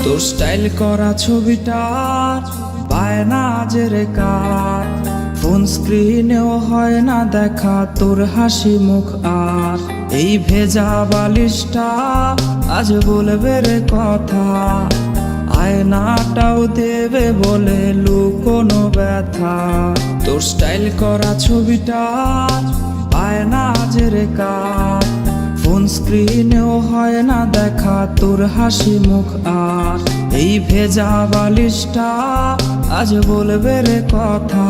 তোর স্টাইল করা ছবিটা বায়না জেরে কার, ফোন স্ক্রিনেও হয় না দেখা তোর হাসি মুখ। আর এই ভেজা বালিশটা আজ বলবে রে কথা, আয়নাটাও দেবে বলে লুকোনো ব্যথা। তোর স্টাইল করা ছবিটা বায়না জেরে কার, ফোন স্ক্রিনেও হয় না দেখা তোর হাসি মুখ। আর এই ভেজা বালিশটা আজ বলবে রে কথা,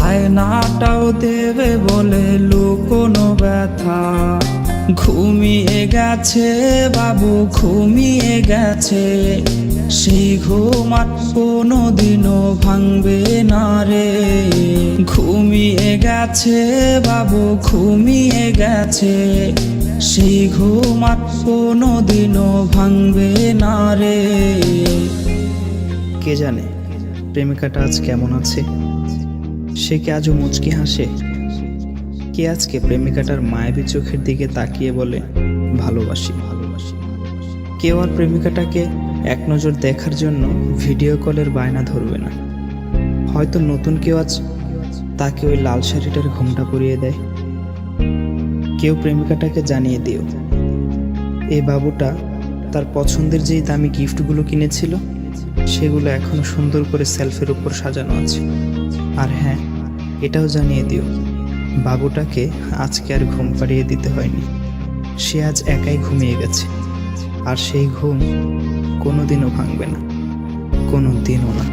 আয়নাটাও দেবে বলে লুকোনো ব্যথা। ঘুমিয়ে গেছে বাবু ঘুমিয়ে গেছে, সেই ঘুম আর কোনোদিনও ভাঙবে না রে। ঘুমিয়ে গেছে বাবু ঘুমিয়ে গেছে, সেই ঘুম আর কোনোদিনও ভাঙবে না রে। কে জানে প্রেমিকাটা আজ কেমন আছে, সে কি আজও মুচকি হাসে? কে আজকে প্রেমিকাটার মায়াবী চোখের দিকে তাকিয়ে বলে ভালোবাসি ভালোবাসি? কেউ আর প্রেমিকাটাকে এক নজর দেখার জন্য ভিডিও কলের বায়না ধরবে না। হয়তো নতুন কেউ আজ তাকে ওই লাল শাড়িটার ঘোমটা পরিয়ে দেয়। কেউ প্রেমিকাটাকে জানিয়ে দিও এই বাবুটা তার পছন্দের যেই দামি গিফটগুলো কিনেছিল সেগুলো এখনো সুন্দর করে সেলফের উপর সাজানো আছে। আর হ্যাঁ, এটাও জানিয়ে দিও বাবুটাকে আজকে আর ঘুম পাড়িয়ে দিতে হয়নি, সে আজ একাই ঘুমিয়ে গেছে। আর সেই ঘুম কোনোদিনও ভাঙবে না, কোনোদিনও না।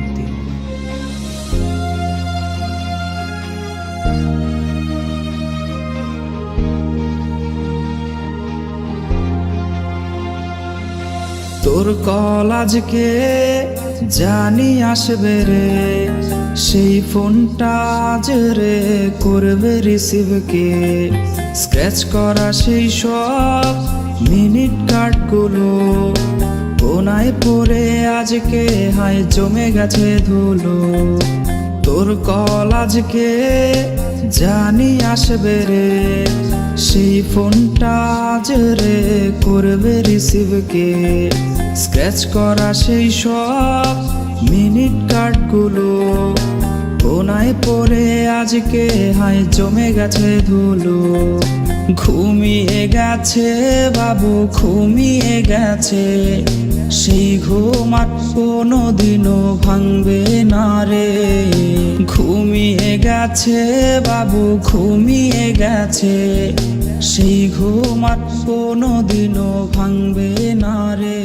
তোর কল আজকে জানি আসবে রে, সেই ফোনটা আজ রে করবে রিসিভ কে। স্ক্র্যাচ করা সেই সব মিনিট কার্ডগুলো কোনায় পড়ে আজকে হাই জমে গেছে ধুলো। তোর কল আজকে জানি আসবে রে, সেই ফোনটা আজ রে করবে রিসিভ কে। স্ক্র্যাচ করা সেই সব মিনিট কার্ডগুলো কোনায় পড়ে আজকে হাই জমে গেছে ধুলো। ঘুমিয়ে গেছে বাবু ঘুমিয়ে গেছে, সেই ঘুম আর কোনোদিনও ভাঙবে না রে। ঘুমিয়ে গেছে বাবু ঘুমিয়ে গেছে, সেই ঘুম আর কোনোদিনও ভাঙবে না রে।